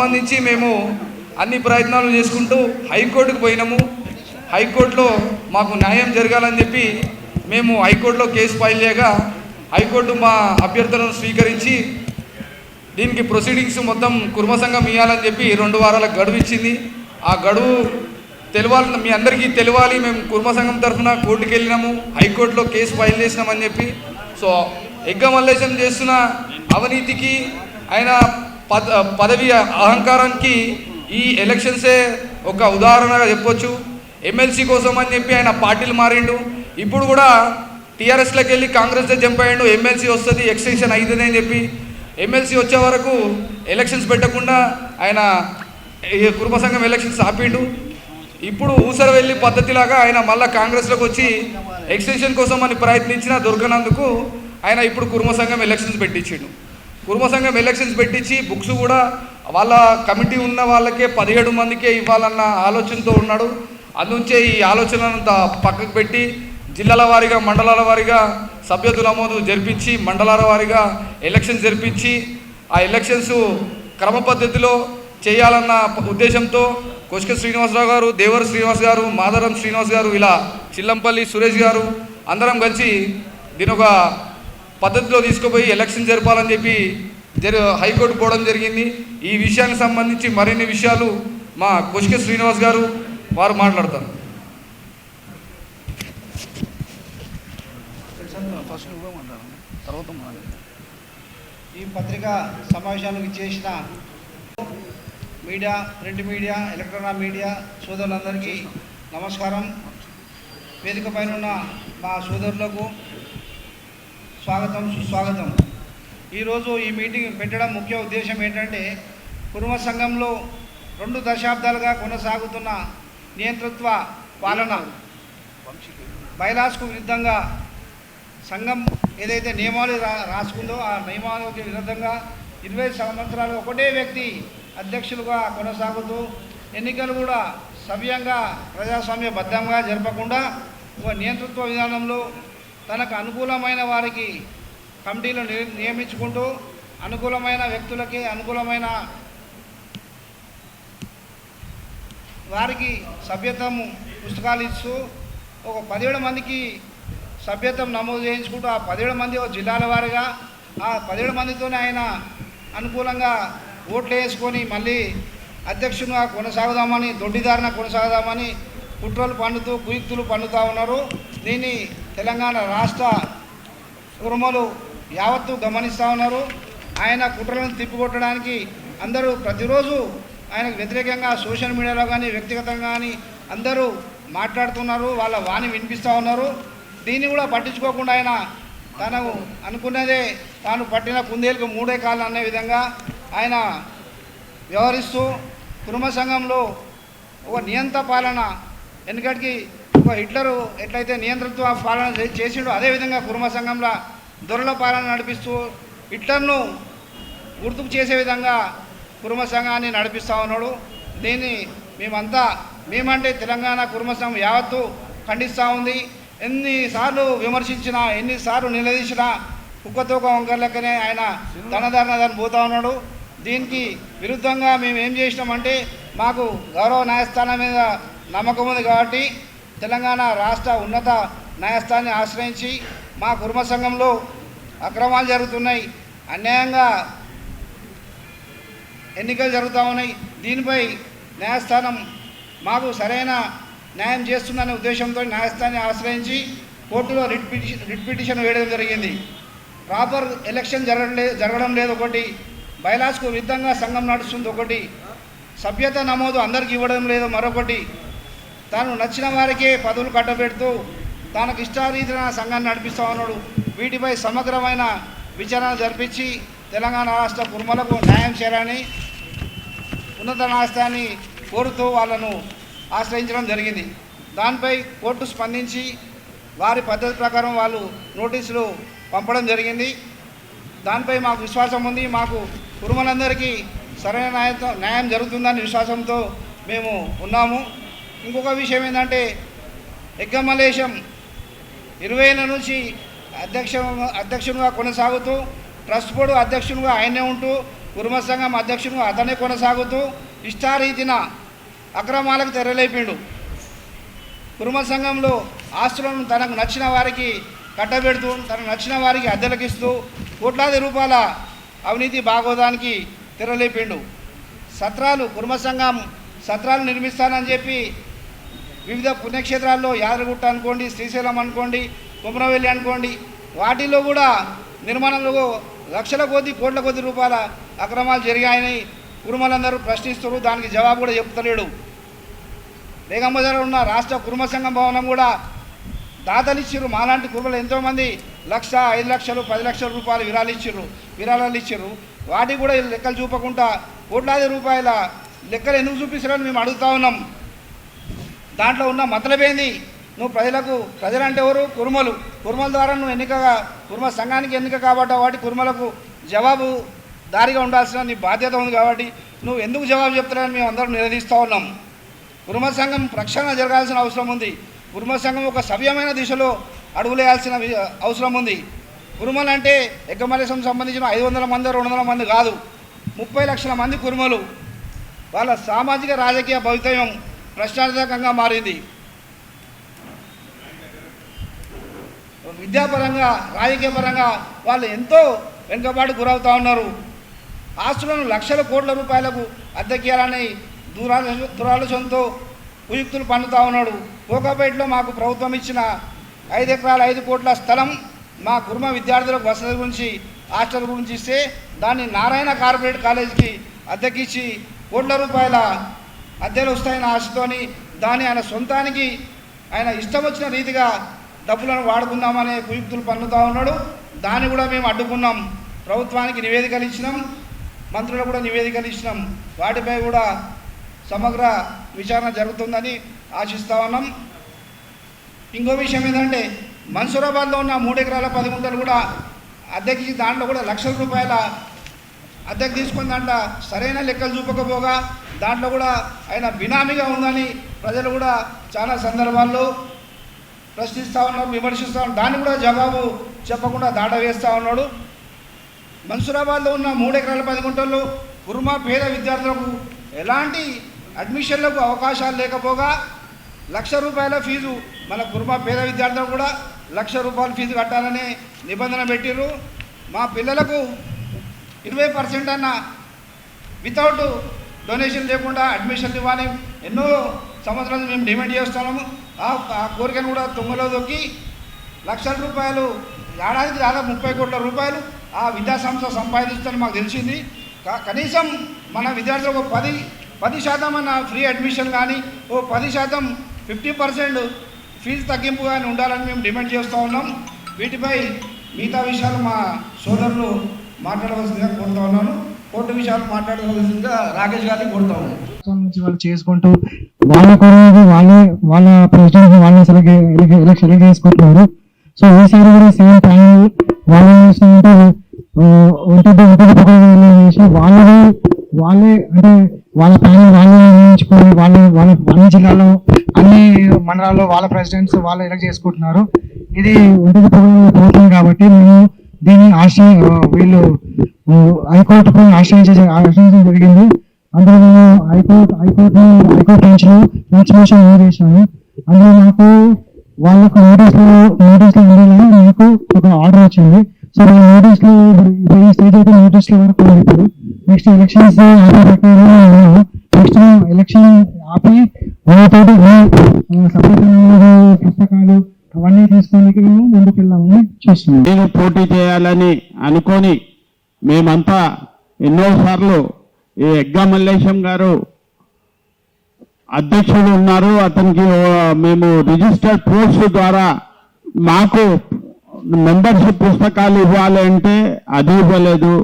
సంబంధించి మేము అన్ని ప్రయత్నాలు చేసుకుంటూ హైకోర్టుకు పోయినాము. హైకోర్టులో మాకు న్యాయం జరగాలని చెప్పి మేము హైకోర్టులో కేసు ఫైల్ చేయగా హైకోర్టు మా అభ్యర్థనను స్వీకరించి దీనికి ప్రొసీడింగ్స్ మొత్తం కుర్మ సంఘం ఇవ్వాలని చెప్పి 2 వారాల గడువు ఇచ్చింది. ఆ గడువు తెలవాలి, మీ అందరికీ తెలియాలి. మేము కుర్మ సంఘం తరఫున కోర్టుకు వెళ్ళినాము, హైకోర్టులో కేసు ఫైల్ చేసినామని చెప్పి. సో ఎగ్గ మల్లేశం చేస్తున్న అవినీతికి, ఆయన పదవి అహంకారానికి ఈ ఎలక్షన్సే ఒక ఉదాహరణగా చెప్పొచ్చు. ఎమ్మెల్సీ కోసం అని చెప్పి ఆయన పార్టీలు మారిండు. ఇప్పుడు కూడా టీఆర్ఎస్లోకి వెళ్ళి కాంగ్రెస్లో జంప్ అయ్యాడు. ఎమ్మెల్సీ వస్తుంది, ఎక్స్టెన్షన్ అవుతుంది అని చెప్పి ఎమ్మెల్సీ వచ్చే వరకు ఎలక్షన్స్ పెట్టకుండా ఆయన కుర్మ సంఘం ఎలక్షన్స్ ఆపిండు. ఇప్పుడు ఊసరవెల్లి పద్ధతిలాగా ఆయన మళ్ళీ కాంగ్రెస్లోకి వచ్చి ఎక్స్టెన్షన్ కోసం అని ప్రయత్నించిన దొరకనందుకు ఆయన ఇప్పుడు కుర్మ సంఘం ఎలక్షన్స్ పెట్టించిండు. కుర్మ సంఘం ఎలక్షన్స్ పెట్టించి బుక్స్ కూడా వాళ్ళ కమిటీ ఉన్న వాళ్ళకే 17 మందికే ఇవ్వాలన్న ఆలోచనతో ఉన్నాడు. అందుంచే ఈ ఆలోచనంతా పక్కకు పెట్టి జిల్లాల వారీగా, మండలాల వారీగా సభ్యత్వ నమోదు జరిపించి, మండలాల వారీగా ఎలక్షన్స్ జరిపించి ఆ ఎలక్షన్స్ క్రమ పద్ధతిలో చేయాలన్న ఉద్దేశంతో కొష్క శ్రీనివాసరావు గారు, దేవర శ్రీనివాస్ గారు, మాధరం శ్రీనివాస్ గారు, ఇలా చిల్లంపల్లి సురేష్ గారు అందరం కలిసి దీని ఒక పద్ధతిలో తీసుకుపోయి ఎలక్షన్ జరపాలని చెప్పి హైకోర్టు పోవడం జరిగింది. ఈ విషయానికి సంబంధించి మరిన్ని విషయాలు మా కొష్క శ్రీనివాస్ గారు వారు మాట్లాడతారు. ఈ పత్రికా సమావేశానికి చేసిన media, print media, electronic media సోదరులందరికీ నమస్కారం. వేదిక పైన ఉన్న మా సోదరులకు స్వాగతం, సుస్వాగతం. ఈరోజు ఈ మీటింగ్ పెట్టడం ముఖ్య ఉద్దేశం ఏంటంటే, కుర్మ సంఘంలో 2 దశాబ్దాలుగా కొనసాగుతున్న నియంతృత్వ పాలన, బైలాస్కు విరుద్ధంగా సంఘం ఏదైతే నియమాలు రాసుకుందో ఆ నియమాలకు విరుద్ధంగా 20 సంవత్సరాలు ఒకటే వ్యక్తి అధ్యక్షులుగా కొనసాగుతూ ఎన్నికలు కూడా సవ్యంగా ప్రజాస్వామ్యబద్ధంగా జరపకుండా ఒక నియంతృత్వ విధానంలో తనకు అనుకూలమైన వారికి కమిటీలు నియమించుకుంటూ అనుకూలమైన వ్యక్తులకి అనుకూలమైన వారికి సభ్యత్వం పుస్తకాలు ఇస్తూ ఒక 17 మందికి సభ్యత్వం నమోదు చేయించుకుంటూ ఆ 17 మంది జిల్లాల వారీగా ఆ 17 మందితోనే ఆయన అనుకూలంగా ఓట్లు వేసుకొని మళ్ళీ అధ్యక్షునిగా కొనసాగుదామని, దొడ్డిదారిన కొనసాగుదామని కుట్రలు పండుతూ కుయుక్తులు పండుతూ ఉన్నారు. దీన్ని తెలంగాణ రాష్ట్ర కుర్మలు యావత్తు గమనిస్తూ ఉన్నారు. ఆయన కుట్రలను తిప్పికొట్టడానికి అందరూ ప్రతిరోజు ఆయనకు వ్యతిరేకంగా సోషల్ మీడియాలో కానీ వ్యక్తిగతంగా కానీ అందరూ మాట్లాడుతున్నారు, వాళ్ళ వాణి వినిపిస్తూ ఉన్నారు. దీన్ని కూడా పట్టించుకోకుండా ఆయన తను అనుకున్నదే తాను పట్టిన కుందేలకు 3 కాళ్ళు అనే విధంగా ఆయన వ్యవహరిస్తూ కుర్మ సంఘంలో ఒక నియంత్ర పాలన, ఎందుకంటే ఒక హిట్లరు ఎట్లయితే నియంతృత్వ పాలన చేసిండో అదేవిధంగా కుర్మ సంఘంలో దొరల పాలన నడిపిస్తూ హిట్లర్ను గుర్తుకు చేసే విధంగా కుర్మ సంఘాన్ని నడిపిస్తూ ఉన్నాడు. దీన్ని మేమంటే తెలంగాణ కుర్మ సంఘం యావత్తు ఖండిస్తూ ఉంది. ఎన్నిసార్లు విమర్శించినా, ఎన్నిసార్లు నిలదీసినా కుక్కతో వంకర్లెక్కనే ఆయన తనదారిన పోతూ ఉన్నాడు. దీనికి విరుద్ధంగా మేము ఏం చేసినామంటే, మాకు గౌరవ న్యాయస్థానం మీద నమ్మకం ఉంది కాబట్టి తెలంగాణ రాష్ట్ర ఉన్నత న్యాయస్థానాన్ని ఆశ్రయించి మా కుర్మ సంఘంలో అక్రమాలు జరుగుతున్నాయి, అన్యాయంగా ఎన్నికలు జరుగుతూ ఉన్నాయి, దీనిపై న్యాయస్థానం మాకు సరైన న్యాయం చేస్తుందనే ఉద్దేశంతో న్యాయస్థానాన్ని ఆశ్రయించి కోర్టులో రిట్ పిటిషన్ వేయడం జరిగింది. ప్రాపర్ ఎలక్షన్ జరగడం లేదు ఒకటి, బైలాస్కు విరుద్ధంగా సంఘం నడుస్తుంది ఒకటి, సభ్యత నమోదు అందరికీ ఇవ్వడం లేదు మరొకటి, తాను నచ్చిన వారికే పదవులు కట్టబెడుతూ తనకు ఇష్టారీతిన సంఘాన్ని నడిపిస్తూ ఉన్నాడు. వీటిపై సమగ్రమైన విచారణ జరిపించి తెలంగాణ రాష్ట్ర కుర్మలకు న్యాయం చేయాలని ఉన్నత న్యాయస్థానాన్ని కోరుతూ వాళ్ళను ఆశ్రయించడం జరిగింది. దానిపై కోర్టు స్పందించి వారి పద్ధతి ప్రకారం వాళ్ళు నోటీసులు పంపడం జరిగింది. దానిపై మాకు విశ్వాసం ఉంది. మాకు కుర్మలందరికీ సరైన న్యాయం జరుగుతుందని విశ్వాసంతో మేము ఉన్నాము. ఇంకొక విషయం ఏంటంటే, ఎగ్గమలేశం 20 ఏళ్ళ నుంచి అధ్యక్షునిగా కొనసాగుతూ ట్రస్ట్ బోర్డు అధ్యక్షునిగా ఆయనే ఉంటూ కుర్మ సంఘం అధ్యక్షుడు అతనే కొనసాగుతూ ఇష్టారీతిన అక్రమాలకు తెరలేపిండు. కుర్మ సంఘంలో ఆస్తులను తనకు నచ్చిన వారికి కట్టబెడుతూ తనకు నచ్చిన వారికి అద్దెలకిస్తూ కోట్లాది రూపాయల అవినీతి భాగోదానికి తెరలేపిండు. సత్రాలు కుర్మ సంఘం సత్రాలు నిర్మిస్తానని చెప్పి వివిధ పుణ్యక్షేత్రాల్లో యాదగిరిగుట్ట అనుకోండి, శ్రీశైలం అనుకోండి, కుమ్రవెల్లి అనుకోండి, వాటిల్లో కూడా నిర్మాణంలో లక్షల కొద్ది కోట్ల కొద్ది రూపాయల అక్రమాలు జరిగాయని కుర్మలందరూ ప్రశ్నిస్తారు. దానికి జవాబు కూడా చెప్తలేడు. బేగంబజార్లో ఉన్న రాష్ట్ర కుర్మ సంఘం భవనం కూడా దాతలు ఇచ్చిర్రు. మాలాంటి కుర్మలు ఎంతోమంది 1,00,000, 5 లక్షలు, 10 లక్షల రూపాయలు విరాళాలు ఇచ్చిర్రు. వాటికి కూడా లెక్కలు చూపకుండా కోట్లాది రూపాయల లెక్కలు ఎందుకు చూపిస్తారని మేము అడుగుతా ఉన్నాం. దాంట్లో ఉన్న మతలబేంది? నువ్వు ప్రజలంటే ఎవరు? కుర్మల ద్వారా నువ్వు కుర్మ సంఘానికి ఎన్నిక కాబట్టి వాటి కుర్మలకు జవాబు దారిగా ఉండాల్సిన నీ బాధ్యత ఉంది కాబట్టి నువ్వు ఎందుకు జవాబు చెప్తారని మేము అందరం నిలదీస్తూ ఉన్నాం. కుర్మ సంఘం ప్రక్షాళన జరగాల్సిన అవసరం ఉంది. కుర్మ సంఘం ఒక సవ్యమైన దిశలో అడుగులేయాల్సిన అవసరం ఉంది. కుర్మలు అంటే ఎగ్గమలేసం సంబంధించిన 500 మంది 200 మంది కాదు, 30 లక్షల మంది కుర్మలు. వాళ్ళ సామాజిక రాజకీయ భవితవ్యం ప్రశ్నార్థకంగా మారింది. విద్యాపరంగా రాజకీయపరంగా వాళ్ళు ఎంతో వెనుకబాటు గురవుతూ ఉన్నారు. ఆస్తులను లక్షల కోట్ల రూపాయలకు అద్దెకియాలని దురాలోచనతో ఉయుక్తులు పన్నుతూ ఉన్నాడు. కోకాపేటలో మాకు ప్రభుత్వం ఇచ్చిన 5 ఎకరాల 5 కోట్ల స్థలం మా కుర్మ విద్యార్థులకు వసతి గురించి హాస్టల్ గురించి ఇస్తే దాన్ని నారాయణ కార్పొరేట్ కాలేజీకి అద్దెకిచ్చి కోట్ల రూపాయల అద్దెలు వస్తాయని ఆశతోని దాన్ని ఆయన సొంతానికి ఆయన ఇష్టం వచ్చిన రీతిగా డబ్బులను వాడుకుందామనే కుయుక్తులు పన్నుతూ ఉన్నాడు. దాన్ని కూడా మేము అడ్డుకున్నాం. ప్రభుత్వానికి నివేదికలు ఇచ్చినాం, మంత్రులకు కూడా నివేదికలు ఇచ్చినాం. వాటిపై కూడా సమగ్ర విచారణ జరుగుతుందని ఆశిస్తూ ఉన్నాం. ఇంకో విషయం ఏంటంటే మన్సూరాబాద్లో ఉన్న 3 ఎకరాల 10 గుంటలు కూడా అద్దెకి దాంట్లో కూడా లక్షల రూపాయల అద్దెకు తీసుకుని దాంట్లో సరైన లెక్కలు చూపకపోగా దాంట్లో కూడా ఆయన బినామీగా ఉందని ప్రజలు కూడా చాలా సందర్భాల్లో ప్రశ్నిస్తూ ఉన్నారు, విమర్శిస్తూ ఉన్నారు. దాన్ని కూడా జవాబు చెప్పకుండా దాట వేస్తూ ఉన్నాడు. మన్సూరాబాద్లో ఉన్న 3 ఎకరాల 10 గుంటల్లో కుర్మ పేద విద్యార్థులకు ఎలాంటి అడ్మిషన్లకు అవకాశాలు లేకపోగా 1,00,000 రూపాయల ఫీజు మన కుర్మ పేద విద్యార్థులకు కూడా 1,00,000 రూపాయల ఫీజు కట్టాలనే నిబంధన పెట్టిర్రు. మా పిల్లలకు 20% అన్న వితౌట్ డొనేషన్ లేకుండా అడ్మిషన్లు ఇవ్వాలి ఎన్నో సంవత్సరాలు మేము డిమాండ్ చేస్తున్నాము. ఆ కోరికను కూడా తొంగలో దొక్కి 1,00,000 రూపాయలు ఏడాదికి దాదాపు 30 కోట్ల రూపాయలు ఆ విద్యాసంస్థ సంపాదిస్తుందని మాకు తెలిసింది. కనీసం మన విద్యార్థులకు 10% అన్న ఫ్రీ అడ్మిషన్ కానీ 10% 50% ఫీజు తగ్గింపు కానీ ఉండాలని మేము డిమాండ్ చేస్తూ ఉన్నాం. వీటిపై మిగతా విషయాలు మా సోదరులు మాట్లాడవలసిందిగా కోరుతా ఉన్నాను. కోర్టు విషయాలు మాట్లాడవలసిందిగా రాకేష్ గారిని కోరుతా ఉన్నాను. వాళ్ళు చేసుకుంటూ వాళ్ళ ప్రెసిడెంట్ వాళ్ళని సెలెక్ట్ చేసుకుంటున్నారు. సో ఈసారి కూడా సేమ్ ప్యానల్ వాళ్ళు చేసినట్టు చేసి వాళ్ళే అంటే వాళ్ళ ప్యానల్ వాళ్ళే నిర్ణయించుకొని వాళ్ళ అన్ని జిల్లాలో అన్ని మండలాల్లో వాళ్ళ ప్రెసిడెంట్స్ వాళ్ళు ఎలక్ట్ చేసుకుంటున్నారు. ఇది ఒంటరి పోతుంది కాబట్టి మేము దీన్ని వీళ్ళు హైకోర్టుకు ఆశ్రయించడం జరిగింది. అందులో మేము హైకోర్టు బెంచ్లో మోషన్ మూవ్ చేశాము. అందులో నాకు వాళ్ళకు నోటీస్లో ఉండాలని నాకు ఒక ఆర్డర్ వచ్చింది. సో వాళ్ళ నోటీస్లో ఈ స్టేజ్ అయితే నోటీస్లో వరకు ఇప్పుడు నెక్స్ట్ ఎలక్షన్స్ నెక్స్ట్ ఎలక్షన్ ఆపి వాళ్ళతోటి పుస్తకాలు అవన్నీ తీసుకోవడానికి మేము ముందుకు వెళ్ళామని చూస్తున్నాం. నేను పోటీ చేయాలని అనుకొని మేమంతా ఎన్నోసార్లు ఈ ఎగ్గా మల్లేశం గారు అధ్యక్షుడు ఉన్నారు, అతనికి మేము రిజిస్టర్డ్ పోస్ట్ ద్వారా మాకు మెంబర్షిప్ పుస్తకాలు ఇవ్వాలి అంటే అది ఇవ్వలేదు.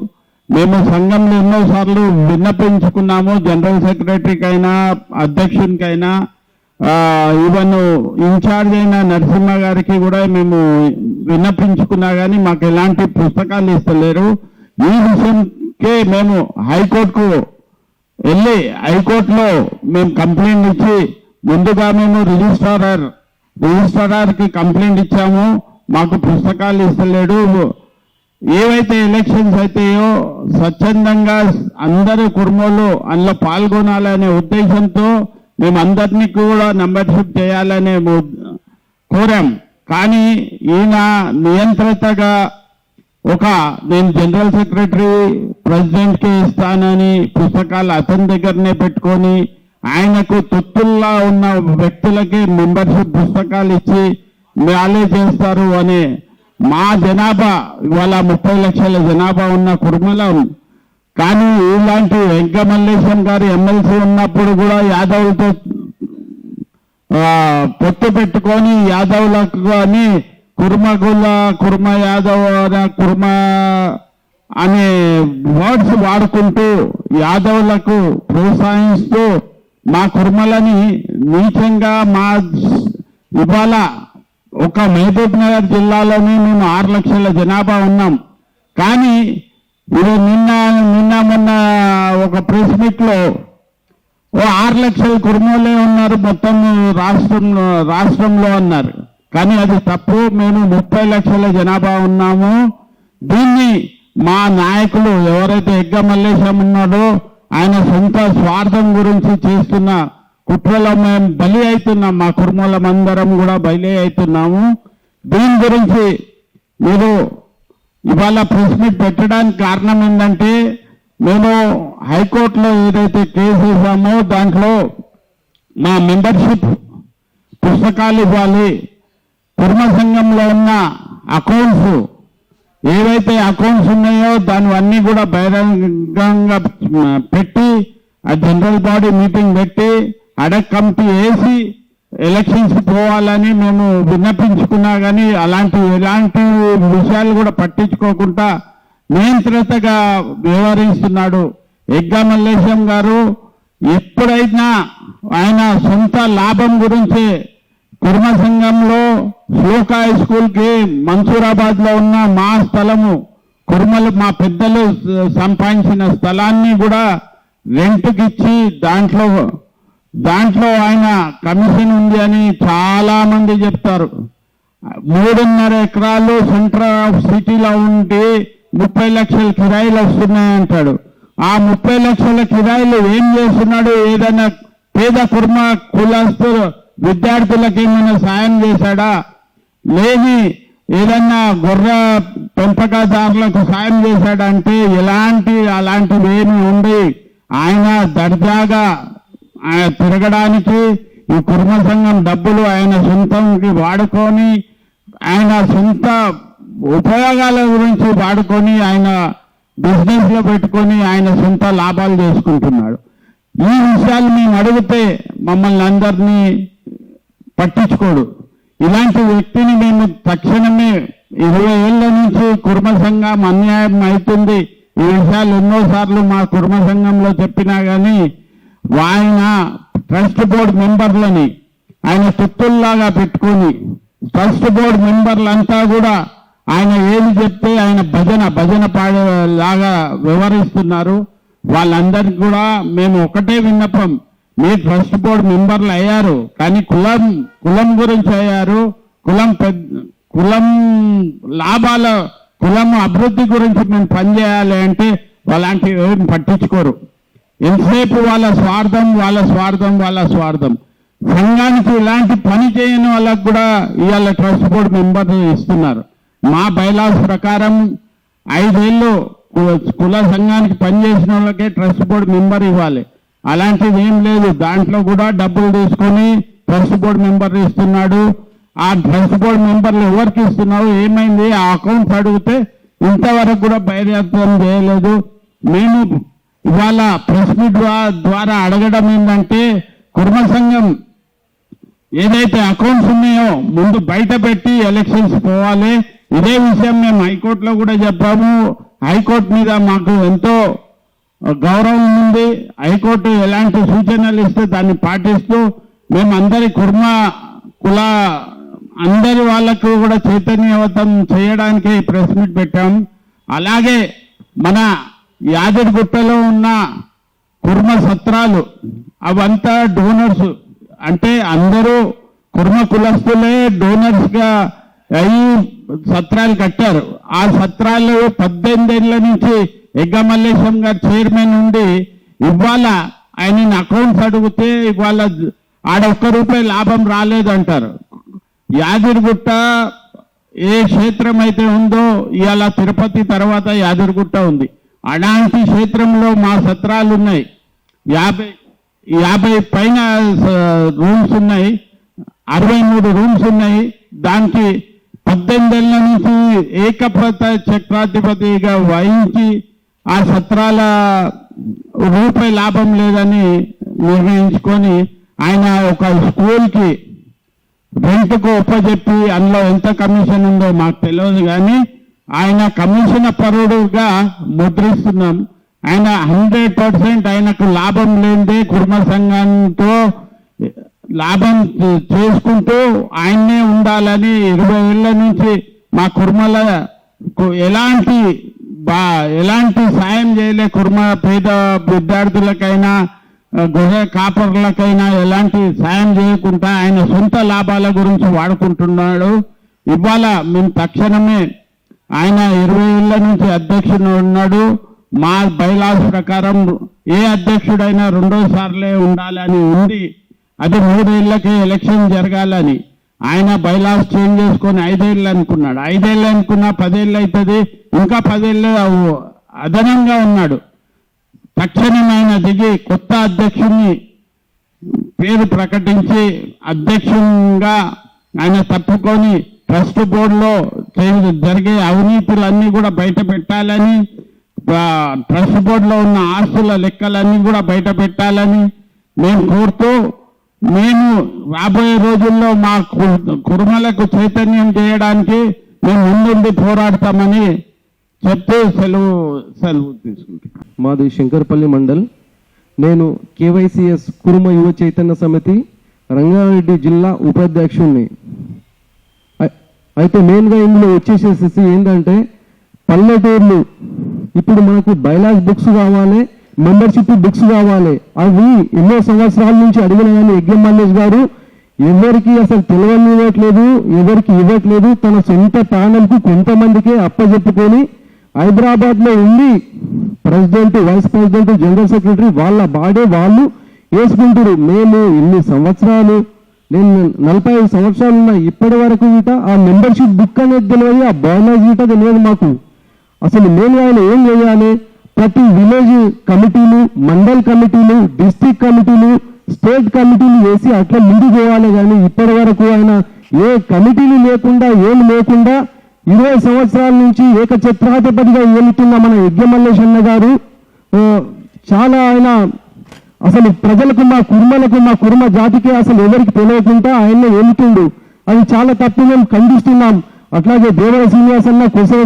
మేము సంఘంలో ఎన్నోసార్లు విన్నపించుకున్నాము, జనరల్ సెక్రటరీకైనా అధ్యక్షునికైనా ఈవెన్ ఇన్ఛార్జ్ అయిన నరసింహ గారికి కూడా మేము విన్నపించుకున్నా కానీ మాకు ఎలాంటి పుస్తకాలు ఇస్తలేరు. ఈ విషయంకే మేము హైకోర్టుకు వెళ్ళి హైకోర్టులో మేము కంప్లైంట్ ఇచ్చి ముందుగా మేము రిజిస్ట్రార్కి కంప్లైంట్ ఇచ్చాము, మాకు పుస్తకాలు ఇస్తలేడు, ఏవైతే ఎలక్షన్స్ అయితాయో స్వచ్ఛందంగా అందరూ కుర్మలు అందులో పాల్గొనాలనే ఉద్దేశంతో మేము అందరినీ కూడా మెంబర్షిప్ చేయాలనే కోరాం. కానీ ఈయన నియంత్రితగా నేను జనరల్ సెక్రటరీ ప్రెసిడెంట్కి ఇస్తానని పుస్తకాలు అతని దగ్గరనే పెట్టుకొని ఆయనకు తొత్తుల్లా ఉన్న వ్యక్తులకి మెంబర్షిప్ పుస్తకాలు ఇచ్చి వాళ్ళే చేస్తారు అని మా జనాభా ఇవాళ 30 లక్షల జనాభా ఉన్న కుర్మలం. కానీ ఇలాంటి వెంకమల్లేశం గారు ఎమ్మెల్సీ ఉన్నప్పుడు కూడా యాదవులతో పొత్తు పెట్టుకొని యాదవులకు అని కుర్మ యాదవ్ కుర్మ అనే వర్డ్స్ వాడుకుంటూ యాదవులకు ప్రోత్సహిస్తూ మా కుర్మలని నీచంగా ఇవాళ ఒక మహబూబ్ నగర్ జిల్లాలోనే మేము 6 లక్షల జనాభా ఉన్నాం. కానీ ఇది నిన్న మొన్న ఒక ప్రెస్ మీట్లో 6 లక్షల కుర్మలే ఉన్నారు మొత్తం రాష్ట్రంలో అన్నారు. కానీ అది తప్పు. మేము 30 లక్షల జనాభా ఉన్నాము. దీన్ని మా నాయకులు ఎవరైతే ఎగ్గ మల్లేశం ఉన్నాడో ఆయన సొంత స్వార్థం గురించి చేస్తున్న కుట్రలో మేము బలి అవుతున్నాం. మా కుర్మలమందరం కూడా బలి అవుతున్నాము. దీని గురించి మీరు ఇవాళ ప్రెస్ మీట్ పెట్టడానికి కారణం ఏంటంటే మేము హైకోర్టులో ఏదైతే కేసు వేసామో దాంట్లో మా మెంబర్షిప్ పుస్తకాలు ఇవ్వాలి. కుర్మ సంఘంలో ఉన్న అకౌంట్స్ ఏవైతే అకౌంట్స్ ఉన్నాయో దానివన్నీ కూడా బహిరంగంగా పెట్టి ఆ జనరల్ బాడీ మీటింగ్ పెట్టి అడక్ కమిటీ వేసి ఎలక్షన్స్ పోవాలని మేము విన్నపించుకున్నా కానీ ఎలాంటి విషయాలు కూడా పట్టించుకోకుండా నియంత్రితగా వ్యవహరిస్తున్నాడు ఎగ్గా మల్లేశం గారు. ఎప్పుడైనా ఆయన సొంత లాభం గురించి కుర్మ సంఘంలో శ్లోక హై స్కూల్కి మన్సూరాబాద్లో ఉన్న మా స్థలము కుర్మలు మా పెద్దలు సంపాదించిన స్థలాన్ని కూడా రెంట్కి ఇచ్చి దాంట్లో ఆయన కమిషన్ ఉంది అని చాలా మంది చెప్తారు. 3.5 ఎకరాలు సెంటర్ ఆఫ్ సిటీలో ఉండి 30 లక్షల కిరాయిలు వస్తున్నాయంటాడు. ఆ 30 లక్షల కిరాయిలు ఏం చేస్తున్నాడు? ఏదైనా పేద కుర్మ కులస్తులు విద్యార్థులకి ఏమైనా సాయం చేశాడా? లేని ఏదన్నా గొర్రె పెంపకదారులకు సాయం చేశాడా అంటే అలాంటివి ఏమి ఉండి ఆయన దర్జాగా ఆయన తిరగడానికి ఈ కుర్మ సంఘం డబ్బులు ఆయన సొంతంకి వాడుకొని ఆయన సొంత ఉపయోగాల గురించి వాడుకొని ఆయన బిజినెస్లో పెట్టుకొని ఆయన సొంత లాభాలు చేసుకుంటున్నాడు. ఈ విషయాలు మేము అడిగితే మమ్మల్ని అందరినీ పట్టించుకోడు. ఇలాంటి వ్యక్తిని మేము తక్షణమే 20 ఏళ్ల నుంచి కుర్మ సంఘం అన్యాయం అవుతుంది, ఈ విషయాలు ఎన్నోసార్లు మా కుర్మ సంఘంలో చెప్పినా కానీ ఆయన ట్రస్ట్ బోర్డు మెంబర్లని ఆయన తొత్తుల్లాగా పెట్టుకొని ట్రస్ట్ బోర్డు మెంబర్లంతా కూడా ఆయన ఏది చెప్తే ఆయన భజన పాడేలాగా వ్యవహరిస్తున్నారు. వాళ్ళందరికీ కూడా మేము ఒకటే విన్నపం, మీ ట్రస్ట్ బోర్డు మెంబర్లు అయ్యారు కానీ కులం గురించి అయ్యారు. కులం లాభాల కులం అభివృద్ధి గురించి మేము పనిచేయాలి అంటే వాళ్ళంటివి ఏం పట్టించుకోరు. ఎంతసేపు వాళ్ళ స్వార్థం. సంఘానికి ఇలాంటి పని చేయని వాళ్ళకు కూడా ఇవాళ ట్రస్ట్ బోర్డు మెంబర్ ఇస్తున్నారు. మా బైలాస్ ప్రకారం 5 ఏళ్ళు కుల సంఘానికి పనిచేసిన వాళ్ళకే ట్రస్ట్ బోర్డు మెంబర్ ఇవ్వాలి. అలాంటిది ఏం లేదు. దాంట్లో కూడా డబ్బులు తీసుకొని ట్రస్ట్ బోర్డు మెంబర్ ఇస్తున్నాడు. ఆ ట్రస్ట్ బోర్డు మెంబర్లు ఎవరికి ఇస్తున్నావు, ఏమైంది, ఆ అకౌంట్స్ అడిగితే ఇంతవరకు కూడా బహిర్గతం చేయలేదు. మేము ఇవాళ ప్రెస్ మీట్ ద్వారా అడగడం ఏంటంటే కుర్మ సంఘం ఏదైతే అకౌంట్స్ ఉన్నాయో ముందు బయట పెట్టి ఎలక్షన్స్ పోవాలి. ఇదే విషయం మేము హైకోర్టులో కూడా చెప్పాము. హైకోర్టు మీద మాకు ఎంతో గౌరవం ఉంది. హైకోర్టు ఎలాంటి సూచనలు ఇస్తే దాన్ని పాటిస్తూ మేము అందరి వాళ్ళకు కూడా చైతన్యవంతం చేయడానికి ప్రెస్ మీట్ పెట్టాం. అలాగే మన యాదగిరిగుట్టలో ఉన్న కుర్మ సత్రాలు అవంతా డోనర్స్, అంటే అందరూ కుర్మ కులస్తులే డోనర్స్గా అయ్యి సత్రాలు కట్టారు. ఆ సత్రాలు 18 ఏళ్ల నుంచి ఎగ్గమల్లేశం గారు చైర్మన్ ఉండి ఇవాళ ఆయన అకౌంట్స్ అడిగితే ఇవాళ ఆడ ₹1 లాభం రాలేదంటారు. యాదగిరిగుట్ట ఏ క్షేత్రం అయితే ఉందో ఇవాళ తిరుపతి తర్వాత యాదగిరిగుట్ట ఉంది. అలాంటి క్షేత్రంలో మా సత్రాలు ఉన్నాయి. 50 పైన రూమ్స్ ఉన్నాయి, 63 రూమ్స్ ఉన్నాయి. దానికి 18 ఏళ్ల నుంచి ఏకప్రత చక్రాధిపతిగా వహించి ఆ సత్రాల ₹1 లాభం లేదని నిర్ణయించుకొని ఆయన ఒక స్కూల్కి రెంట్కు ఒప్పజెప్పి అందులో ఎంత కమిషన్ ఉందో మాకు తెలియదు, కానీ ఆయన కమిషన్ పరుడుగా ముద్రిస్తున్నాం. ఆయన 100% ఆయనకు లాభం లేనిదే కుర్మ సంఘంతో లాభం చేసుకుంటూ ఆయన్నే ఉండాలని 20 ఏళ్ల నుంచి మా కుర్మల ఎలాంటి సాయం చేయలే. కుర్మ పేద విద్యార్థులకైనా గృహ కాపర్లకైనా ఎలాంటి సాయం చేయకుండా ఆయన సొంత లాభాల గురించి వాడుకుంటున్నాడు. ఇవాళ మేము తక్షణమే ఆయన 20 ఏళ్ల నుంచి అధ్యక్షుడు ఉన్నాడు. మా బైలాస్ ప్రకారం ఏ అధ్యక్షుడైనా 2 సార్లే ఉండాలని ఉంది. అది 3 ఏళ్లకే ఎలక్షన్ జరగాలని ఆయన బైలాస్ చేంజ్ చేసుకొని 5 ఏళ్ళు అనుకున్నాడు. 5 ఏళ్ళు అనుకున్నా 10 ఏళ్ళు అవుతుంది, ఇంకా 10 ఏళ్ళు అదనంగా ఉన్నాడు. తక్షణం ఆయన దిగి కొత్త అధ్యక్షుడిని పేరు ప్రకటించి అధ్యక్షునిగా ఆయన తప్పుకొని ట్రస్ట్ బోర్డులో జరిగే అవినీతులన్నీ కూడా బయట పెట్టాలని, ట్రస్ట్ బోర్డులో ఉన్న ఆస్తుల లెక్కలన్నీ కూడా బయట పెట్టాలని మేము కోరుతూ, మేము రాబోయే రోజుల్లో మా కుర్మలకు చైతన్యం చేయడానికి మేము ముందుండి పోరాడతామని చెప్తూ సెలవు తీసుకుంటాం. మాది శంకర్పల్లి మండల్. నేను కేవైసిఎస్ కురుమ యువ చైతన్య సమితి రంగారెడ్డి జిల్లా ఉపాధ్యక్షుడిని. అయితే మెయిన్గా ఇందులో వచ్చేసేసి ఏంటంటే పల్లెటూర్లు ఇప్పుడు మనకు బైలాస్ బుక్స్ కావాలి, మెంబర్షిప్ బుక్స్ కావాలి. అవి ఎన్నో సంవత్సరాల నుంచి అడిగిన కానీ యజ్ఞం మల్లేష్ గారు ఎవరికి అసలు తెలియనివ్వట్లేదు, ఎవరికి ఇవ్వట్లేదు. తన సొంత ప్యానల్కు కొంతమందికే అప్పచెప్పుకొని హైదరాబాద్లో ఉండి president, vice president, general secretary వాళ్ళ బాడీ వాళ్ళు వేసుకుంటారు. మేము ఇన్ని సంవత్సరాలు, నేను 45 సంవత్సరాలు ఉన్నా, ఇప్పటి వరకు గిట ఆ మెంబర్షిప్ బుక్ అనేది తెలియదు, ఆ బోనస్ గిట తెలియదు మాకు. అసలు మేము ఆయన ఏం చేయాలి? ప్రతి విలేజ్ కమిటీలు, మండల్ కమిటీలు, డిస్ట్రిక్ట్ కమిటీలు, స్టేట్ కమిటీలు వేసి అట్లా ముందుకు పోవాలి. కానీ ఇప్పటి వరకు ఆయన ఏ కమిటీలు లేకుండా ఏం లేకుండా 20 సంవత్సరాల నుంచి ఏకఛత్రాధిపతిగా ఏలుతున్న మన యజ్ఞమల్లేష్ అన్న గారు చాలా ఆయన అసలు ప్రజలకు, మా కుర్మలకు, మా కుర్మ జాతికి అసలు ఎవరికి తెలియకుండా ఆయన ఏలుతుండు. అది చాలా తప్పు, మేము ఖండిస్తున్నాం. అట్లాగే దేవర శ్రీనివాస్ అన్న, కొసగ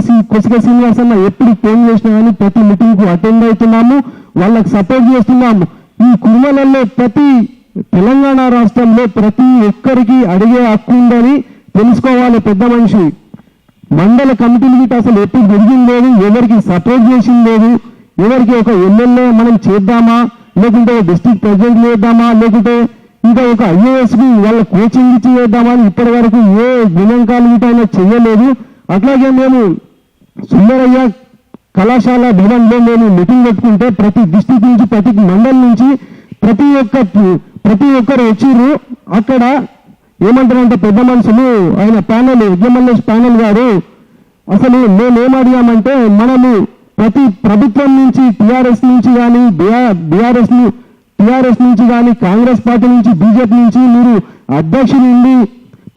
శ్రీనివాస్ అన్న ఎప్పుడు ఫోన్ చేసినా కానీ ప్రతి మీటింగ్కు అటెండ్ అవుతున్నాము, వాళ్ళకి సపోర్ట్ చేస్తున్నాము. ఈ కుర్మలలో ప్రతి తెలంగాణ రాష్ట్రంలో ప్రతి ఒక్కరికి అడిగే హక్కు ఉందని తెలుసుకోవాలి పెద్ద మనిషి. మండల కమిటీలకి అసలు ఎప్పుడు జరిగింది లేదు, ఎవరికి సపోర్ట్ చేసింది లేదు. ఎవరికి ఒక ఎమ్మెల్యే మనం చేద్దామా, లేకుంటే డిస్ట్రిక్ట్ ప్రెసిడెంట్ చేద్దామా, లేకుంటే ఇంకా ఒక ఐఏఎస్కి వాళ్ళ కోచింగ్ ఇచ్చి చేద్దామా అని ఇప్పటి వరకు ఏ గుణంకాలు అయినా చెయ్యలేదు. అట్లాగే మేము సుందరయ్య కళాశాల భవన్లో మేము మీటింగ్ పెట్టుకుంటే ప్రతి డిస్ట్రిక్ట్ నుంచి, ప్రతి మండలం నుంచి ప్రతి ఒక్కరు వచ్చిర్రు. అక్కడ ఏమంటారంటే పెద్ద మనుషులు ఆయన ప్యానల్, యజ్ఞమల్లేష్ ప్యానల్ గారు అసలు మేమేం అడిగామంటే, మనము ప్రతి ప్రభుత్వం నుంచి టీఆర్ఎస్ నుంచి కానీ టీఆర్ఎస్ నుంచి కానీ కాంగ్రెస్ పార్టీ నుంచి, బీజేపీ నుంచి మీరు అధ్యక్షులు ఉండి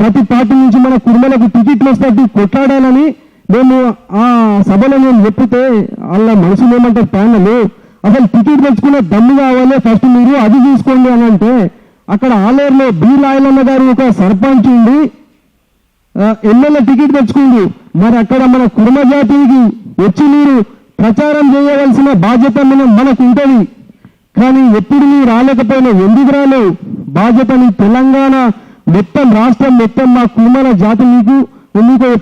ప్రతి పార్టీ నుంచి మన కుర్మలకు టికెట్లు వస్తే కొట్లాడాలని మేము ఆ సభలో నేను చెప్తే వాళ్ళ మనుషులు ఏమంటారు ప్యానల్, అసలు టికెట్ తెచ్చుకునే దమ్ము కావాలి, ఫస్ట్ మీరు అది చూసుకోండి అని అంటే, అక్కడ ఆలేరులో బి లాయలన్న గారు ఒక సర్పంచ్ ఉండి ఎమ్మెల్యే టికెట్ తెచ్చుకుంది. మరి అక్కడ మన కుర్మ జాతికి వచ్చి మీరు ప్రచారం చేయవలసిన బాధ్యత మనకు ఉంటుంది. కానీ ఎప్పుడు మీరు రాలేకపోయినా, ఎందుకు రాలేవు? బాధ్యత నీ తెలంగాణ మొత్తం, రాష్ట్రం మొత్తం మా కుర్మల జాతి నీకు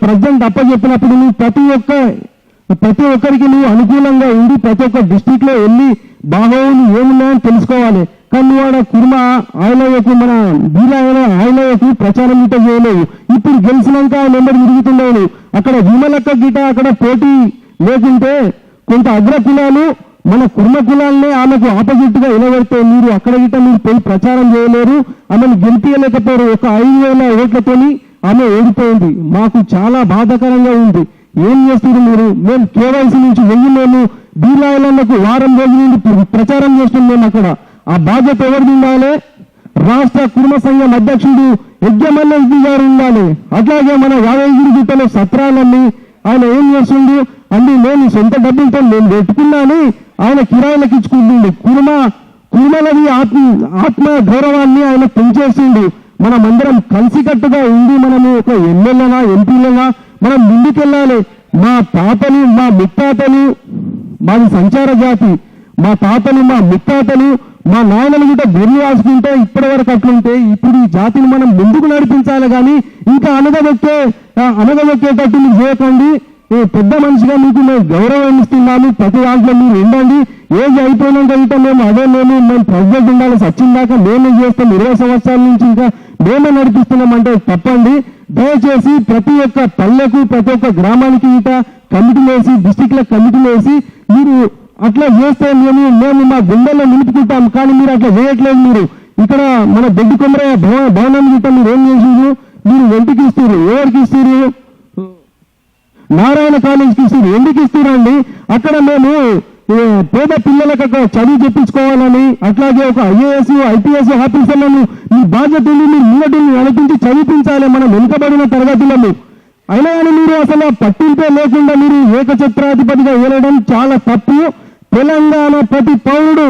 ప్రెసిడెంట్ అప్పచెప్పినప్పుడు నువ్వు ప్రతి ఒక్కరికి నువ్వు అనుకూలంగా ఉండి ప్రతి ఒక్క డిస్ట్రిక్ట్లో వెళ్ళి బాగోగులు ఏమున్నాయని తెలుసుకోవాలి. కన్నువాడ కుర్మ ఆయనకు మన బీలా ఆయనకు ప్రచారం గిట్ట చేయలేదు. ఇప్పుడు గెలిచినాక ఆయన నెంబర్ తిరుగుతున్నాడు. అక్కడ విమలక్క గిట అక్కడ పోటీ లేకుంటే కొంత అగ్ర కులాలు మన కుర్మ కులాలనే ఆమెకు ఆపోజిట్ గా నిలబెడితే మీరు అక్కడ గిట్ట మీరు పోయి ప్రచారం చేయలేరు, ఆమెను గెలిపించలేకపోయారు. ఒక 5,000 ఓట్లతోని ఆమె ఓడిపోయింది. మాకు చాలా బాధాకరంగా ఉంది. ఏం చేస్తారు మీరు? మేము కేవైసీ నుంచి మేము బీలాయలకు వారం రోజుల నుండి ప్రచారం చేస్తున్నాం. మేము అక్కడ ఆ బాధ్యత ఎవరు ఉండాలి? రాష్ట్ర కుర్మ సంఘం అధ్యక్షుడు యజ్ఞమల్లేశ్వరి గారు ఉండాలి. అట్లాగే మన యాదగిరి గుట్టలో సత్రాలన్నీ ఆయన ఏం చేస్తుండు అండి, నేను సొంత డబ్బులతో నేను పెట్టుకున్నాను, ఆయన కిరాయిలకు ఇచ్చుకుంటుండు. కుర్మలది ఆత్మ గౌరవాన్ని ఆయన పెంచేసిండు. మనమందరం కలిసికట్టుగా ఉండి మనము ఒక ఎమ్మెల్యేనా ఎంపీలనా మనం ముందుకెళ్ళాలి. మా తాతలు మా ముత్తాతలు మాది సంచార జాతి, మా తాతలు మా ముత్తాతలు మా నాయనలు కూడా గొర్రెలు రాసుకుంటే ఇప్పటి వరకు అట్లుంటే ఇప్పుడు ఈ జాతిని మనం ముందుకు నడిపించాలి. కానీ ఇంకా అనగదొక్కేటట్టు మీరు చేయకండి. పెద్ద మనిషిగా మీకు మేము గౌరవం ఇస్తున్నాము. ప్రతి దాంట్లో మీరు ఉండండి. ఏజ్ అయిపోయినాక ఇంకా మేము ప్రెసిడెంట్ ఉండాలి సచ్చిందాకా మేమే చేస్తాం. 20 సంవత్సరాల నుంచి ఇంకా మేమే నడిపిస్తున్నామంటే తప్పండి. దయచేసి ప్రతి ఒక్క పల్లెకు ప్రతి ఒక్క గ్రామానికి ఇట కమిటీలు వేసి డిస్టిక్ల కమిటీలు వేసి మీరు అట్లా చేస్తే మేము మా గుండెల్లో నిలుపుకుంటాం. కానీ మీరు అట్లా చేయట్లేదు. మీరు ఇక్కడ మన దొడ్డి కొమరయ్య భవనం గిట్ట మీరు ఏం చేసిండ్రు? మీరు వెంటికి ఇస్తారు. ఎవరికి ఇస్తారు? నారాయణ కాలేజీకి ఇస్తారు. ఎందుకు ఇస్తారండి? అక్కడ మేము పేద పిల్లలకు అక్కడ చదువు చెప్పించుకోవాలని, అట్లాగే ఒక IAS IPS ఆఫీసర్లను మీ బాధ్యత ఉంది. మీరు ముంగటిని నడిపించి చదివించాలి మనం వెనుకబడిన తరగతులను. అయినా కానీ మీరు అసలు పట్టింపే లేకుండా మీరు ఏకఛత్రాధిపతిగా వెళ్ళడం చాలా తప్పు. తెలంగాణ ప్రతి పౌరుడు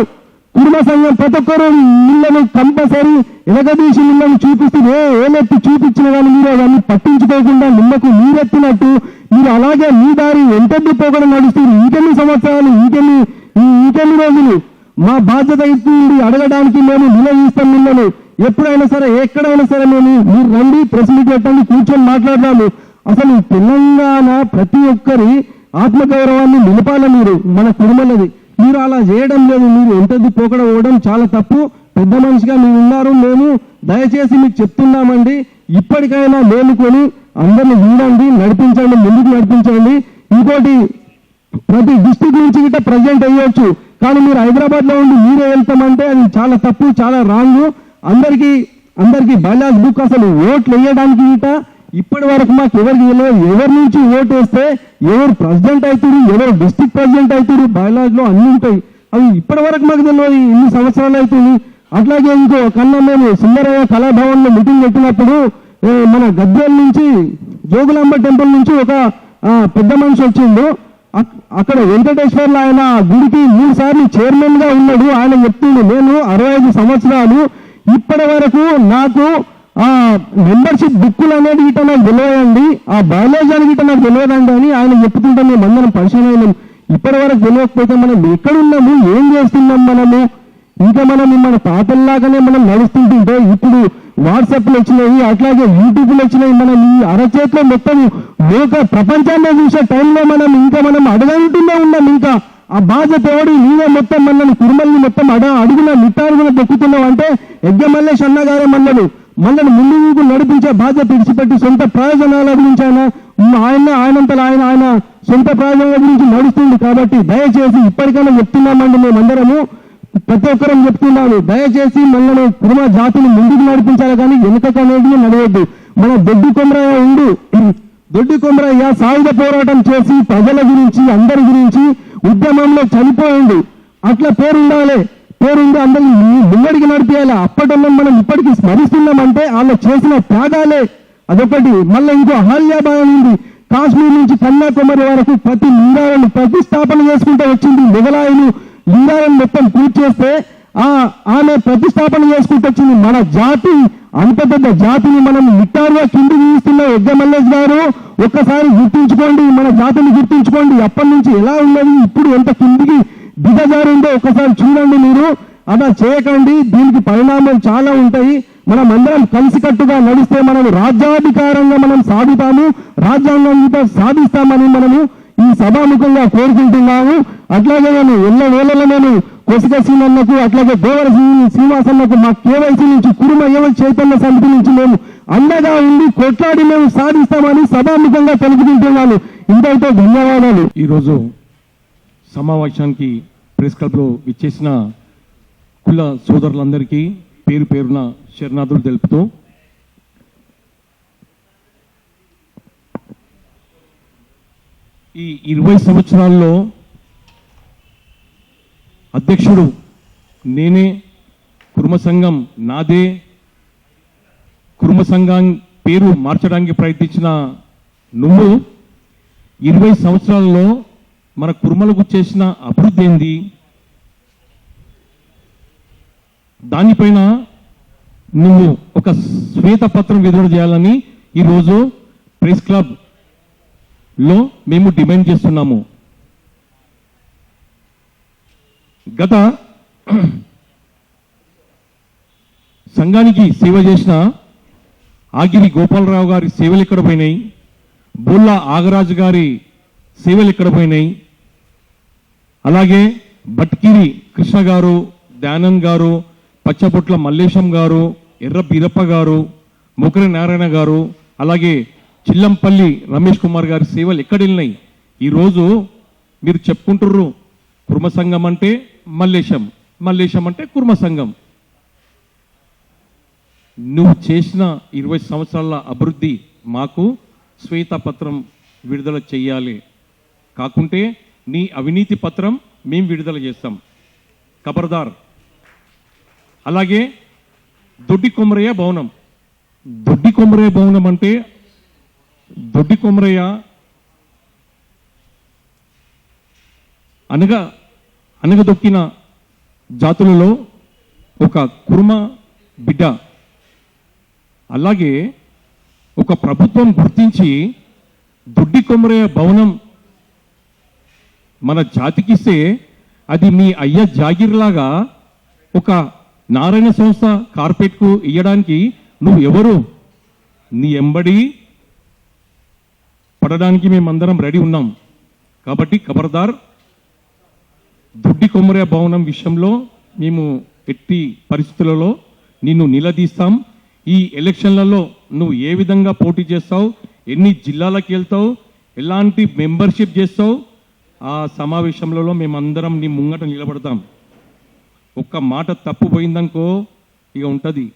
కుర్మ సంఘం ప్రతి ఒక్కరు మిమ్మల్ని కంపల్సరీ ఎలగదీసి మిమ్మల్ని చూపిస్తే ఏలెత్తి చూపించిన కానీ మీరు అవన్నీ పట్టించుకోకుండా నిమ్మకు నీరెత్తినట్టు మీరు అలాగే మీ దారి ఎంతెద్దు పోకుండా నడుస్తారు. ఇంకెన్ని సంవత్సరాలు ఇంకెన్ని రోజులు? మా బాధ్యత ఇస్తుంది అడగడానికి మేము నిలదీస్తాం మిమ్మల్ని. ఎప్పుడైనా సరే ఎక్కడైనా సరే మీరు రండి, ప్రెస్ మీట్ పెట్టండి, కూర్చొని మాట్లాడదాము. అసలు తెలంగాణ ప్రతి ఒక్కరి ఆత్మగౌరవాన్ని నిలపాలి. మీరు మన కుటుంబాలది మీరు అలా చేయడం లేదు. మీరు ఎంతది పోకడ పోవడం చాలా తప్పు. పెద్ద మనిషిగా మీరు ఉన్నారు. మేము దయచేసి మీకు చెప్తున్నామండి, ఇప్పటికైనా మేలుకొని అందరిని చూడండి, నడిపించండి, ముందుకు నడిపించండి. ఇంకోటి, ప్రతి డిస్టిక్ నుంచి గిట్ట ప్రెసిడెంట్ అయ్యొచ్చు, కానీ మీరు హైదరాబాద్ లో ఉండి మీరే వెళ్తామంటే అది చాలా తప్పు, చాలా రాంగ్. అందరికీ బైలాస్ బుక్ అసలు ఓట్లు వేయడానికి గిట్ట ఇప్పటి వరకు మాకు ఎవరికి తెలియదు. ఎవరి నుంచి ఓటు వేస్తే ఎవరు ప్రెసిడెంట్ అవుతారు, ఎవరు డిస్ట్రిక్ట్ ప్రెసిడెంట్ అవుతారు, బైలాజ్ లో అన్ని ఉంటాయి. అవి ఇప్పటి వరకు మాకు తెలియదు. ఇన్ని సంవత్సరాలు అవుతుంది. అట్లాగే ఇంకో కన్నా మేము సుందరయ్య కళాభవన్ లో మీటింగ్ పెట్టినప్పుడు మన గద్వేల్ నుంచి జోగులాంబ టెంపుల్ నుంచి ఒక పెద్ద మనిషి వచ్చిండు. అక్కడ వెంకటేశ్వర్లో ఆయన గుడికి 3 సార్లు చైర్మన్ గా ఉన్నాడు. ఆయన చెప్తుండు, నేను 65 సంవత్సరాలు ఇప్పటి వరకు నాకు మెంబర్షిప్ బుక్కులు అనేది గిట్ట నాకు తెలియదండి, ఆ బయాలజీ అని గిట్ట నాకు తెలియదండి అని ఆయన చెప్తుంటే మేము అందరం పరిశీలన అయినాం. ఇప్పటి వరకు తెలియకపోతే మనం ఎక్కడున్నాము, ఏం చేస్తున్నాం మనము? ఇంకా మన తాతల్లాగానే మనం నడుస్తుంటుంటే ఇప్పుడు వాట్సాప్లు వచ్చినాయి, అట్లాగే యూట్యూబ్లు వచ్చినాయి. మనం ఈ అరచేతిలో మొత్తం ప్రపంచాన్ని చూసే టైంలో మనం అడగంటూనే ఉన్నాం. ఇంకా ఆ బాధ్యత ఎవడు? నీవే మొత్తం మనల్ని కుర్మల్ని మొత్తం అడుగున నిట్టారుగున దొక్కుతున్నావు అంటే యజ్ఞమల్లేష్ అన్న గారే మనల్ని ముందుకు నడిపించే బాధ్యత విడిచిపెట్టి సొంత ప్రయోజనాల గురించి ఆయన సొంత ప్రయోజనాల గురించి నడుస్తుంది. కాబట్టి దయచేసి ఇప్పటికైనా చెప్తున్నామండి, మేమందరము ప్రతి ఒక్కరం చెప్తున్నాను, దయచేసి మనల్ని కుర్మ జాతిని ముందుకు నడిపించాలి, కానీ వెనుకనేది నడవద్దు. మన దొడ్డి కొమరయ్య సాయుధ పోరాటం చేసి ప్రజల గురించి అందరి గురించి ఉద్యమంలో చనిపోయిండు. అట్లా పేరుండాలి, పేరుండి అందరినీ ముంగడికి నడిపేయాలి. అప్పట్లో మనం ఇప్పటికీ స్మరిస్తున్నామంటే వాళ్ళు చేసిన త్యాగాలే. అదొకటి. మళ్ళీ ఇంకో అహల్యాబాయి ఉంది, కాశ్మీర్ నుంచి కన్యాకుమారి వరకు ప్రతి లింగాలను ప్రతిష్టాపన చేసుకుంటూ వచ్చింది. మొగలాయులు లింగాలను మొత్తం పూర్తి చేస్తే ఆమె ప్రతిష్టాపన చేసుకుంటూ వచ్చింది. మన జాతి అంత పెద్ద జాతిని మనం నిట్టారుగా కిందికి తీస్తున్న యజ్ఞమల్లేష్ గారు ఒక్కసారి గుర్తుంచుకోండి, మన జాతిని గుర్తుంచుకోండి. అప్పటి నుంచి ఎలా ఉన్నది, ఇప్పుడు ఎంత కిందికి దిగజారిందో ఒకసారి చూడండి. మీరు అలా చేయకండి, దీనికి పరిణామాలు చాలా ఉంటాయి. మనం అందరం కలిసికట్టుగా నడిస్తే మనం రాజ్యాధికారంగా మనం సాగుతాము, రాజ్యాంగం సాధిస్తామని మనము ఈ సభాముఖంగా కోరుకుంటున్నాము. అట్లాగే నేను ఎల్లవేళలో నేను కొసిక సీనన్నకు అట్లాగే దేవర శ్రీనివాసన్నకు మా కేవైసీ నుంచి కురుమ యువ చైతన్య సమితి నుంచి మేము అండగా ఉండి కొట్లాడి మేము సాధిస్తామని సభాముఖంగా తెలుపుకుంటున్నాను. ఇంతటితో ధన్యవాదాలు. ఈరోజు సమావేశానికి ప్రెస్ క్లబ్లో ఇచ్చేసిన కుల సోదరులందరికీ పేరు పేరున శరణార్థులు తెలుపుతూ ఈ 20 సంవత్సరాల్లో అధ్యక్షుడు నేనే, కుర్మ సంఘం నాదే, కుర్మ సంఘం పేరు మార్చడానికి ప్రయత్నించిన నువ్వు 20 సంవత్సరాల్లో మన కుర్మలకు చేసిన అభివృద్ధి ఏంది, దానిపైన నువ్వు ఒక శ్వేతపత్రం విడుదల చేయాలని ఈరోజు ప్రెస్ క్లబ్లో మేము డిమాండ్ చేస్తున్నాము. గత సంఘానికి సేవ చేసిన ఆగిరి గోపాలరావు గారి సేవలు ఎక్కడ పోయినాయి, బుల్లా ఆగరాజు గారి సేవలు ఎక్కడ పోయినాయి, అలాగే బట్కిరి కృష్ణ గారు, దయానంద్ గారు, పచ్చబొట్ల మల్లేశం గారు, ఎర్ర బీరప్ప గారు, ముకరి నారాయణ గారు, అలాగే చిల్లంపల్లి రమేష్ కుమార్ గారి సేవలు ఎక్కడ వెళ్ళినాయి? ఈరోజు మీరు చెప్పుకుంటుర్రు కుర్మ సంఘం అంటే మల్లేశం, మల్లేశం అంటే కుర్మ సంఘం. నువ్వు చేసిన 20 సంవత్సరాల అభివృద్ధి మాకు శ్వేతపత్రం విడుదల చెయ్యాలి, కాకుంటే నీ అవినీతి పత్రం మేము విడుదల చేస్తాం, ఖబర్దార్. అలాగే దొడ్డి కొమరయ్య భవనం, దొడ్డి కొమరయ్య భవనం అంటే దొడ్డి కొమరయ్య అనగదొక్కిన జాతులలో ఒక కుర్మ బిడ్డ. అలాగే ఒక ప్రభుత్వం గుర్తించి దొడ్డి కొమరయ్య భవనం మన జాతికిస్తే అది మీ అయ్య జాగిర్లాగా ఒక నారాయణ సంస్థ కార్పొరేట్కు ఇవ్వడానికి నువ్వు ఎవరు? నీ ఎంబడి పడడానికి మేమందరం రెడీ ఉన్నాం. కాబట్టి ఖబర్దార్, దొడ్డి కొమరయ్య భవనం విషయంలో మేము ఎట్టి పరిస్థితులలో నిన్ను నిలదీస్తాం. ఈ ఎలక్షన్లలో నువ్వు ఏ విధంగా పోటీ చేస్తావు, ఎన్ని జిల్లాలకు వెళ్తావు, ఎలాంటి మెంబర్షిప్ చేస్తావు, ఆ సమావేశంలో మేమందరం నీ ముంగట నిలబడతాం. ఒక్క మాట తప్పు పోయిందనుకో ఇక ఉంటుంది.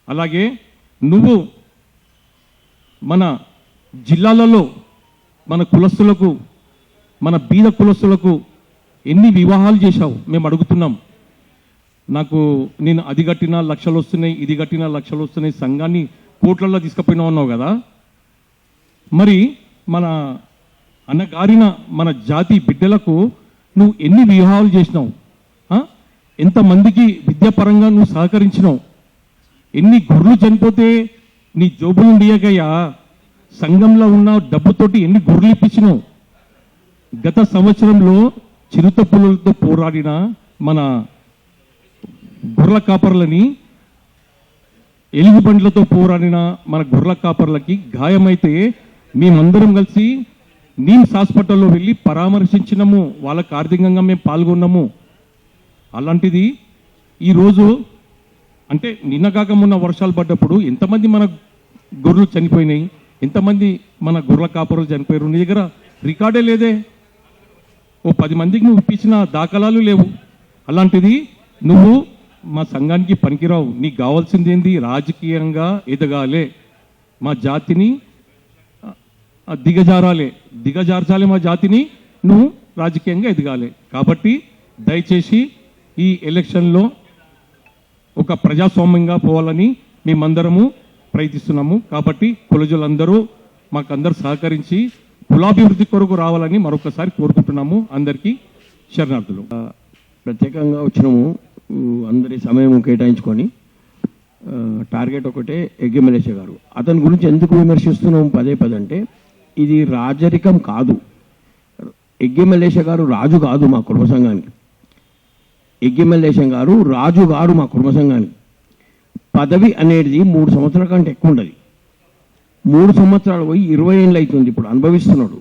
అలాగే నువ్వు మన జిల్లాలలో మన కులస్తులకు, మన బీద కులస్తులకు ఎన్ని వివాహాలు చేశావు మేము అడుగుతున్నాం. నేను అది కట్టినా లక్షలు వస్తున్నాయి, ఇది కట్టినా లక్షలు వస్తున్నాయి, సంఘాన్ని కోట్లలో తీసుకుపోయినావు అన్నావు కదా. మరి మన అన్నగారిన మన జాతి బిడ్డలకు నువ్వు ఎన్ని వివాహాలు చేసినావు? ఎంతమందికి విద్యాపరంగా నువ్వు సహకరించినావు? ఎన్ని గొర్రెలు చనిపోతే నీ జోబులు ఉండియకయ్యా సంఘంలో ఉన్న డబ్బుతోటి ఎన్ని గొర్రెలు ఇప్పించినావు? గత సంవత్సరంలో చిరుత పులులతో పోరాడిన మన గొర్రెల కాపర్లని, ఎలుగుబండ్లతో పోరాడిన మన గొర్రెల కాపర్లకి గాయమైతే మేమందరం కలిసి నీమ్స్ హాస్పిటల్లో వెళ్ళి పరామర్శించినాము, వాళ్ళకి ఆర్థికంగా మేము పాల్గొన్నాము. అలాంటిది ఈరోజు అంటే నిన్న కాక మొన్న వర్షాలు పడ్డప్పుడు ఎంతమంది మన గొర్రెలు చనిపోయినాయి, ఎంతమంది మన గొర్రెల కాపరులు చనిపోయారు? నీ దగ్గర రికార్డే లేదే. ఓ 10 మందికి నువ్వు ఇప్పించిన దాఖలాలు లేవు. అలాంటిది నువ్వు మా సంఘానికి పనికిరావు. నీకు కావాల్సింది ఏంది? రాజకీయంగా ఎదగాలే, మా జాతిని దిగజార్చాలి మా జాతిని, నువ్వు రాజకీయంగా ఎదగాలి. కాబట్టి దయచేసి ఈ ఎలక్షన్లో ఒక ప్రజాస్వామ్యంగా పోవాలని మేమందరము ప్రయత్నిస్తున్నాము. కాబట్టి కులజులందరూ మాకందరూ సహకరించి కులాభివృద్ధి కొరకు రావాలని మరొకసారి కోరుకుంటున్నాము. అందరికీ శరణార్థులు. ప్రత్యేకంగా వచ్చినాము, అందరి సమయం కేటాయించుకొని. టార్గెట్ ఒకటే ఎగ్గిమలేశ గారు. అతని గురించి ఎందుకు విమర్శిస్తున్నాము పదే అంటే, ఇది రాజరికం కాదు. ఎగ్గిమలేశ గారు రాజు కాదు మా కుర్మ సంఘానికి. ఎగ్గిమల్లేశం గారు రాజు గారు మా కుర్మ సంఘానికి. పదవి అనేది 3 సంవత్సరాల కంటే ఎక్కువ ఉండదు. 3 సంవత్సరాలు పోయి 20 ఏళ్ళు అవుతుంది ఇప్పుడు అనుభవిస్తున్నాడు.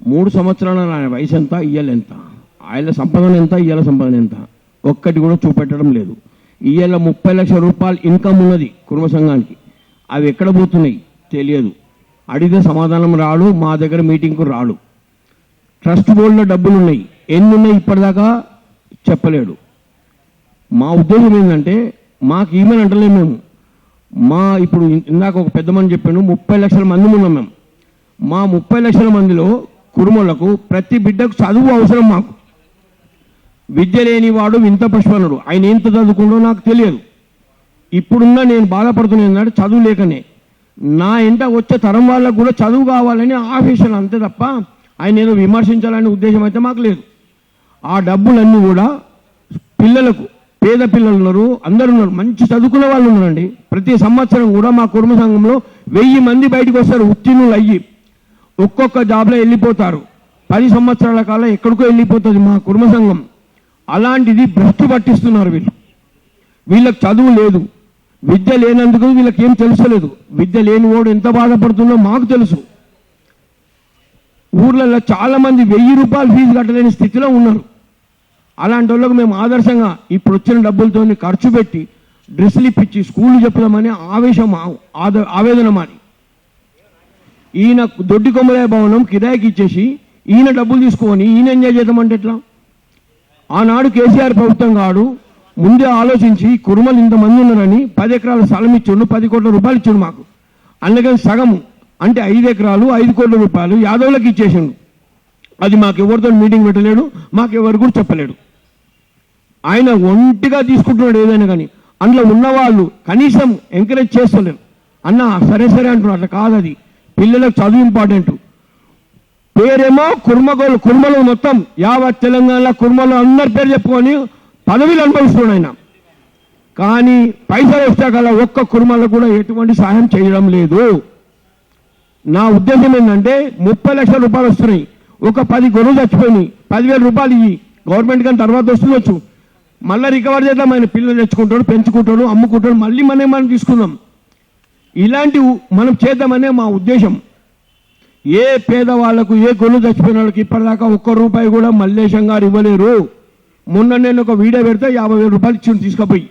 3 సంవత్సరాల ఆయన వయసు ఎంత, ఇయ్యాలి ఎంత? ఆయన సంపాదన ఎంత, ఇవాళ సంపాదన ఎంత ఒక్కటి కూడా చూపెట్టడం లేదు. ఇవాళ 30 లక్షల రూపాయలు ఇన్కమ్ ఉన్నది కుటుంబ సంఘానికి, అవి ఎక్కడ పోతున్నాయి తెలియదు. అడిగితే సమాధానం రాడు, మా దగ్గర మీటింగ్కు రాడు. ట్రస్ట్ బోర్డులో డబ్బులు ఉన్నాయి, ఎన్ని ఉన్నాయి ఇప్పటిదాకా చెప్పలేడు. మా ఉద్దేశం ఏంటంటే మాకు ఈమెన్ అంటలేము మేము. ఇప్పుడు ఇందాక ఒక పెద్ద మంది చెప్పాను, 30 లక్షల మంది ఉన్నాం మేము. మా 30 లక్షల మందిలో కుటుంబాలకు ప్రతి బిడ్డకు చదువు అవసరం. మాకు విద్య లేనివాడు వింత పశువనుడు, ఆయన ఎంత చదువుకుంటో నాకు తెలియదు. ఇప్పుడున్న నేను బాధపడుతున్నాను ఏంటంటే చదువు లేకనే. నా ఇంట వచ్చే తరం వాళ్ళకు కూడా చదువు కావాలని ఆవేశం, అంతే తప్ప ఆయన ఏదో విమర్శించాలనే ఉద్దేశం అయితే మాకు లేదు. ఆ డబ్బులన్నీ కూడా పిల్లలకు, పేద పిల్లలు ఉన్నారు, అందరు ఉన్నారు, మంచి చదువుకున్న వాళ్ళు ఉన్నారండి. ప్రతి సంవత్సరం కూడా మా కుటుంబ సంఘంలో 1000 మంది బయటకు వస్తారు ఉత్తీర్ణులు అయ్యి. ఒక్కొక్క జాబ్లో వెళ్ళిపోతారు. 10 సంవత్సరాల కాలం ఎక్కడికో వెళ్ళిపోతుంది మా కుటుంబ సంఘం. అలాంటిది భ్రష్టు పట్టిస్తున్నారు వీళ్ళు. వీళ్ళకి చదువు లేదు, విద్య లేనందుకు వీళ్ళకి ఏం తెలుసలేదు. విద్య లేని వాడు ఎంత బాధపడుతుందో మాకు తెలుసు. ఊర్లలో చాలామంది 1000 రూపాయలు ఫీజు కట్టలేని స్థితిలో ఉన్నారు. అలాంటి వాళ్ళకు మేము ఆదర్శంగా ఇప్పుడు వచ్చిన డబ్బులతో ఖర్చు పెట్టి డ్రెస్సులు ఇప్పించి స్కూళ్ళు చెప్పుదామని ఆవేశం, ఆవేదన మాది. ఈయన దొడ్డి కొమ్మలయ్య భవనం కిరాయికి ఇచ్చేసి ఈయన డబ్బులు తీసుకొని ఈయన ఎంజాయ్ చేద్దామంటే ఎట్లా? ఆనాడు కేసీఆర్ ప్రభుత్వం కాడు ముందే ఆలోచించి కురుమలు ఇంతమంది ఉన్నారని 10 ఎకరాల స్థలం ఇచ్చిండు, 10 కోట్ల రూపాయలు ఇచ్చిండు మాకు. అందుకని సగము అంటే 5 ఎకరాలు 5 కోట్ల రూపాయలు యాదవులకు ఇచ్చేసిండు. అది మాకు ఎవరితో మీటింగ్ పెట్టలేడు, మాకు ఎవరు కూడా చెప్పలేడు. ఆయన ఒంటిగా తీసుకుంటున్నాడు ఏదైనా కానీ. అందులో ఉన్నవాళ్ళు కనీసం ఎంకరేజ్ చేస్తలేరు. అన్న సరే సరే అంటున్నారు, అట్లా కాదు. అది పిల్లలకు చదువు ఇంపార్టెంట్. పేరేమో కుర్మగోలు, కుర్మలు మొత్తం యావత్ తెలంగాణ కుర్మలు అందరి పేరు చెప్పుకొని పదవిలు అనుభవిస్తున్నాడు ఆయన. కానీ పైసలు వచ్చాక ఒక్క కుర్మలకు కూడా ఎటువంటి సహాయం చేయడం లేదు. నా ఉద్దేశం ఏంటంటే 30 లక్షల రూపాయలు వస్తున్నాయి, ఒక 10 గొర్రెలు చచ్చిపోయినాయి, 10,000 రూపాయలు ఇవి గవర్నమెంట్ కానీ తర్వాత వస్తుండొచ్చు. మళ్ళీ రికవర్ చేద్దాం, ఆయన పిల్లలు తెచ్చుకుంటాడు, పెంచుకుంటాడు, అమ్ముకుంటాడు, మళ్ళీ మనం తీసుకుందాం. ఇలాంటివి మనం చేద్దామనే మా ఉద్దేశం. ఏ పేదవాళ్లకు, ఏ గొర్రెలు చచ్చిపోయిన వాళ్ళకి ఇప్పటిదాకా 1 రూపాయి కూడా మల్లేశం గారు ఇవ్వలేరు. మొన్న నేను ఒక వీడియో పెడితే 50,000 రూపాయలు ఇచ్చిండు తీసుకుపోయి.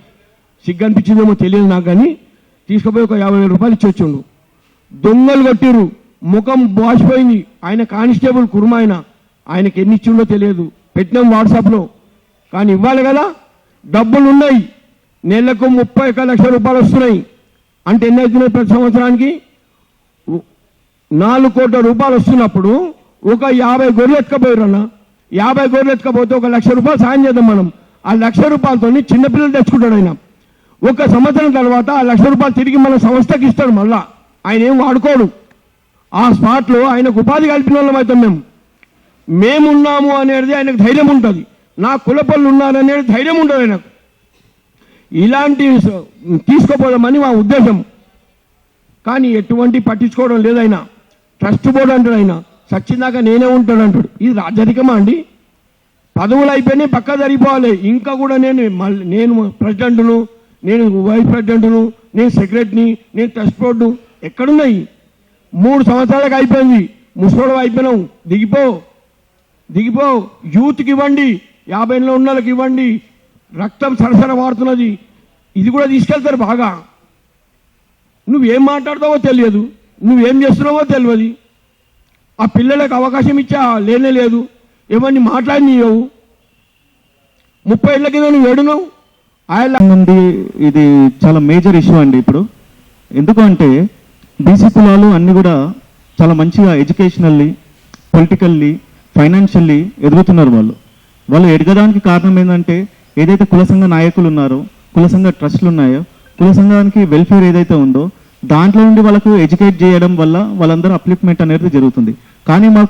సిగ్గు అనిపించిందేమో తెలియదు నాకు, కానీ తీసుకుపోయి ఒక 50,000 రూపాయలు ఇచ్చి వచ్చిండు. దొంగలు కొట్టిరు, ముఖం బాసిపోయింది. ఆయన కానిస్టేబుల్ కుర్మ, ఆయనకి ఎన్ని ఇచ్చిండో తెలియదు. పెట్టినాం వాట్సాప్లో. కానీ ఇవ్వాలి కదా, డబ్బులు ఉన్నాయి. నెలకు 31 లక్షల రూపాయలు వస్తున్నాయి. అంటే ఎన్ని అవుతున్నాయి ప్రతి సంవత్సరానికి? 4 కోట్ల రూపాయలు వస్తున్నప్పుడు ఒక 50 గొర్రెలు ఎత్తుకపోయారన్న. 50 గొర్రెలు ఎత్తుకపోతే 1 లక్ష రూపాయలు సాయం చేద్దాం మనం. ఆ 1 లక్ష రూపాయలతో చిన్నపిల్లలు తెచ్చుకుంటాడు ఆయన. 1 సంవత్సరం తర్వాత ఆ 1 లక్ష రూపాయలు తిరిగి మన సంస్థకి ఇస్తాడు. మళ్ళా ఆయన ఏం వాడుకోడు. ఆ స్పాట్లో ఆయనకు ఉపాధి కల్పిన వాళ్ళం అవుతాం. మేమున్నాము అనేది ఆయనకు ధైర్యం ఉంటుంది. నా కులపళ్ళు ఉన్నారనేది ధైర్యం ఉంటుంది ఆయనకు. ఇలాంటి తీసుకోపోదామని మా ఉద్దేశం. కానీ ఎటువంటి పట్టించుకోవడం లేదు ఆయన. ట్రస్ట్ బోర్డు అంటాడు ఆయన, సచ్చిందాకా నేనే ఉంటాడు అంటాడు. ఇది రాజరికమా అండి? పదవులు అయిపోయినాయి, పక్క జరిగిపోవాలి. ఇంకా కూడా నేను ప్రెసిడెంట్ను, నేను వైస్ ప్రెసిడెంట్ను, నేను సెక్రటరీని, నేను ట్రస్ట్ బోర్డు ఎక్కడున్నాయి? 3 సంవత్సరాలకు అయిపోయింది. ముసలోడు అయిపోయినావు, దిగిపో. యూత్కి ఇవ్వండి, 50లో ఉన్న వాళ్ళకి ఇవ్వండి. రక్తం సరసర వాడుతున్నది. ఇది కూడా తీసుకెళ్తారు బాగా. నువ్వేం మాట్లాడతావో తెలియదు, నువ్వేం చేస్తున్నావో తెలియదు. ఆ పిల్లలకు అవకాశం ఇచ్చా లేనే లేదు. ఎవరిని మాట్లాడినవు? 30 ఏళ్ళ కింద నువ్వు ఏడున్నావు. నుండి ఇది చాలా మేజర్ ఇష్యూ అండి ఇప్పుడు. ఎందుకంటే బీసీ కులాలు అన్ని కూడా చాలా మంచిగా ఎడ్యుకేషనల్లీ, పొలిటికల్లీ, ఫైనాన్షియల్లీ ఎదుగుతున్నారు. వాళ్ళు ఎదగడానికి కారణం ఏంటంటే ఏదైతే కుల సంఘ నాయకులు ఉన్నారో, కుల సంఘ ట్రస్టులు ఉన్నాయో, కుల సంఘానికి వెల్ఫేర్ ఏదైతే ఉందో దాంట్లో నుండి వాళ్ళకు ఎడ్యుకేట్ చేయడం వల్ల వాళ్ళందరూ అప్లిఫ్ట్మెంట్ అనేది జరుగుతుంది. కానీ మా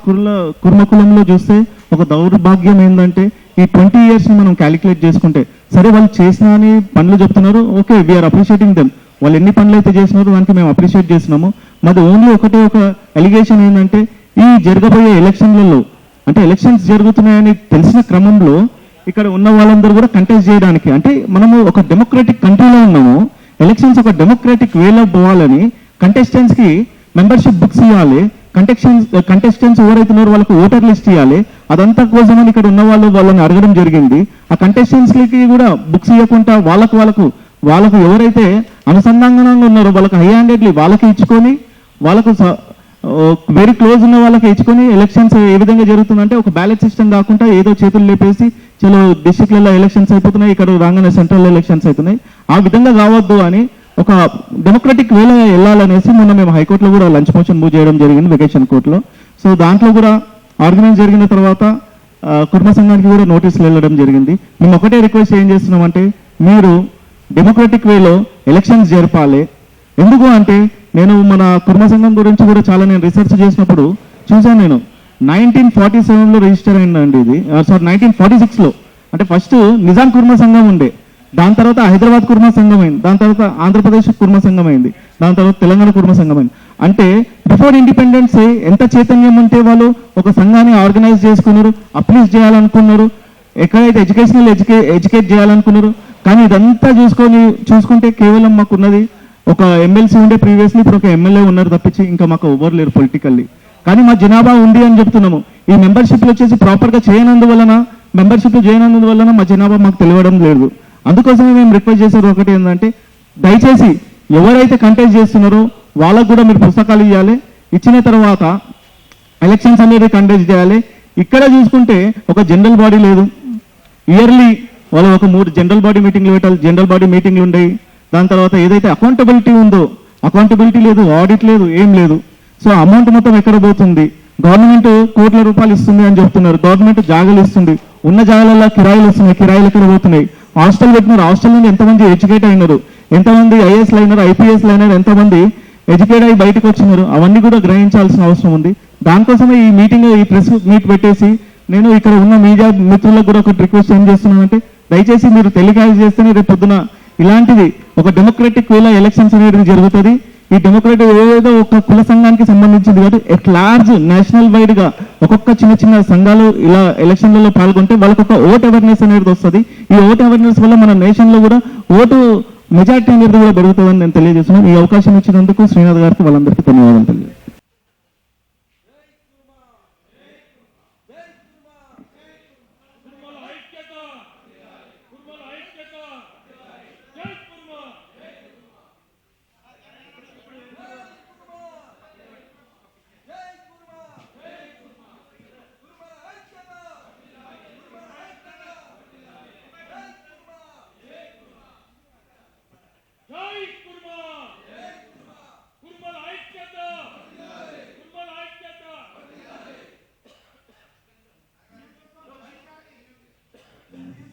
కుర్మ కులంలో చూస్తే ఒక దౌర్భాగ్యం ఏంటంటే ఈ 20 yearsని మనం క్యాలిక్యులేట్ చేసుకుంటే, సరే వాళ్ళు చేసిన అని పనులు చెప్తున్నారు, ఓకే వీఆర్ అప్రిషియేటింగ్ దెమ్. వాళ్ళు ఎన్ని పనులు అయితే చేసినారో దానికి మేము అప్రిషియేట్ చేస్తున్నాము. మాది ఓన్లీ ఒక ఎలిగేషన్ ఏంటంటే ఈ జరగబోయే ఎలక్షన్లలో, అంటే ఎలక్షన్స్ జరుగుతున్నాయని తెలిసిన క్రమంలో ఇక్కడ ఉన్న వాళ్ళందరూ కూడా కంటెస్ట్ చేయడానికి, అంటే మనము ఒక డెమోక్రటిక్ కంట్రీలో ఉన్నాము, ఎలక్షన్స్ ఒక డెమోక్రటిక్ వేలో పోవాలని కంటెస్టెంట్స్కి మెంబర్షిప్ బుక్స్ ఇవ్వాలి. కంటెస్టెంట్స్ ఎవరైతున్నారో వాళ్ళకి ఓటర్ లిస్ట్ ఇవ్వాలి. అదంతా కోసమని ఇక్కడ ఉన్న వాళ్ళని అడగడం జరిగింది. ఆ కంటెస్టెంట్స్కి కూడా బుక్స్ ఇవ్వకుండా వాళ్ళకు ఎవరైతే అనుసంధానంగా ఉన్నారో వాళ్ళకి హై హ్యాండెడ్లీ వాళ్ళకి ఇచ్చుకొని, వాళ్ళకు వెరీ క్లోజ్ ఉన్న వాళ్ళకి ఇచ్చుకొని ఎలక్షన్స్ ఏ విధంగా జరుగుతుందంటే ఒక బ్యాలెట్ సిస్టమ్ కాకుండా ఏదో చేతులు లేపేసి చలో డిస్ట్రిక్ట్లలో ఎలక్షన్స్ అయిపోతున్నాయి, ఇక్కడ రాగానే సెంట్రల్ ఎలక్షన్స్ అవుతున్నాయి, ఆ విధంగా కావద్దు అని ఒక డెమోక్రటిక్ వేలో వెళ్ళాలనేసి మొన్న మేము హైకోర్టులో కూడా లంచ్ మోషన్ మూవ్ చేయడం జరిగింది, వెకేషన్ కోర్టులో. సో దాంట్లో కూడా ఆర్గ్యుమెంట్ జరిగిన తర్వాత కుర్మ సంఘానికి కూడా నోటీసులు వెళ్ళడం జరిగింది. మేము ఒకటే రిక్వెస్ట్ ఏం చేస్తున్నామంటే మీరు డెమోక్రటిక్ వేలో ఎలక్షన్స్ జరపాలి. ఎందుకు అంటే నేను మన కుర్మ సంఘం గురించి కూడా చాలా నేను రీసెర్చ్ చేసినప్పుడు చూశాను. నేను 1947లో రిజిస్టర్ అయిందండి ఇది, సారీ 1946లో. అంటే ఫస్ట్ నిజాం కుర్మ సంఘం ఉండే, దాని తర్వాత హైదరాబాద్ కుర్మ సంఘం అయింది, దాని తర్వాత ఆంధ్రప్రదేశ్ కుర్మ సంఘం అయింది, దాని తర్వాత తెలంగాణ కుర్మ సంఘం అయింది. అంటే బిఫోర్ ఇండిపెండెన్స్ ఎంత చైతన్యం ఉంటే వాళ్ళు ఒక సంఘాన్ని ఆర్గనైజ్ చేసుకున్నారు, అప్లీజ్ చేయాలనుకున్నారు, ఎక్కడైతే ఎడ్యుకేట్ చేయాలనుకున్నారు. కానీ ఇదంతా చూసుకుంటే కేవలం మాకున్నది ఒక ఎమ్మెల్సీ ఉండే ప్రీవియస్లీ, ఇప్పుడు ఒక ఎమ్మెల్యే ఉన్నారు తప్పించి ఇంకా మాకు ఎవరు లేరు పొలిటికల్లీ. కానీ మా జనాభా ఉంది అని చెప్తున్నాము. ఈ మెంబర్షిప్లు వచ్చేసి ప్రాపర్గా చేయనందువలన మా జనాభా మాకు తెలియడం లేదు. అందుకోసమే మేము రిక్వెస్ట్ చేసేది ఒకటి ఏంటంటే దయచేసి ఎవరైతే కంటెస్ట్ చేస్తున్నారో వాళ్ళకు కూడా మీరు పుస్తకాలు ఇవ్వాలి. ఇచ్చిన తర్వాత ఎలక్షన్స్ అనేది కండక్ట్ చేయాలి. ఇక్కడ చూసుకుంటే ఒక జనరల్ బాడీ లేదు, ఇయర్లీ వాళ్ళు ఒక 3 జనరల్ బాడీ మీటింగ్లు పెట్టాలి, జనరల్ బాడీ మీటింగ్లు ఉండేవి. దాని తర్వాత ఏదైతే అకౌంటబిలిటీ ఉందో అకౌంటబిలిటీ లేదు, ఆడిట్ లేదు, ఏం లేదు. సో అమౌంట్ మొత్తం ఎక్కడ పోతుంది? గవర్నమెంట్ కోట్ల రూపాయలు ఇస్తుంది అని చెప్తున్నారు, గవర్నమెంట్ జాగాలు ఇస్తుంది, ఉన్న జాగాలలో కిరాయిలు వస్తున్నాయి, కిరాయిలు ఎక్కడ పోతున్నాయి? హాస్టల్ పెట్టినారు, హాస్టల్ నుండి ఎంతమంది ఎడ్యుకేట్ అయినారు, ఎంతమంది ఐఏఎస్లు అయినారు, ఐపీఎస్లు అయినారు, ఎంతమంది ఎడ్యుకేట్ అయ్యి బయటకు వచ్చినారు, అవన్నీ కూడా గ్రహించాల్సిన అవసరం ఉంది. దానికోసమే ఈ మీటింగ్, ఈ ప్రెస్ మీట్ పెట్టేసి నేను ఇక్కడ ఉన్న మీడియా మిత్రులకు కూడా ఒక రిక్వెస్ట్ ఏం చేస్తున్నానంటే దయచేసి మీరు టెలికాస్ట్ చేస్తేనే రేపు పొద్దున ఇలాంటిది ఒక డెమోక్రటిక్ వేలో ఎలక్షన్స్ అనేది జరుగుతుంది. ఈ డెమోక్రటిక్ ఏదో ఒక కుల సంఘానికి సంబంధించింది కాదు, ఎట్ లార్జ్ నేషనల్ వైడ్ గా ఒక్కొక్క చిన్న సంఘాలు ఇలా ఎలక్షన్లలో పాల్గొంటే వాళ్ళకి ఒక ఓట్ అవేర్నెస్ అనేది వస్తుంది. ఈ ఓట్ అవేర్నెస్ వల్ల మన నేషన్ లో కూడా ఓటు మెజార్టీ అనేది కూడా పెరుగుతుందని నేను తెలియజేస్తున్నాను. ఈ అవకాశం ఇచ్చినందుకు శ్రీనాథ్ గారికి వాళ్ళందరికీ ధన్యవాదాలు.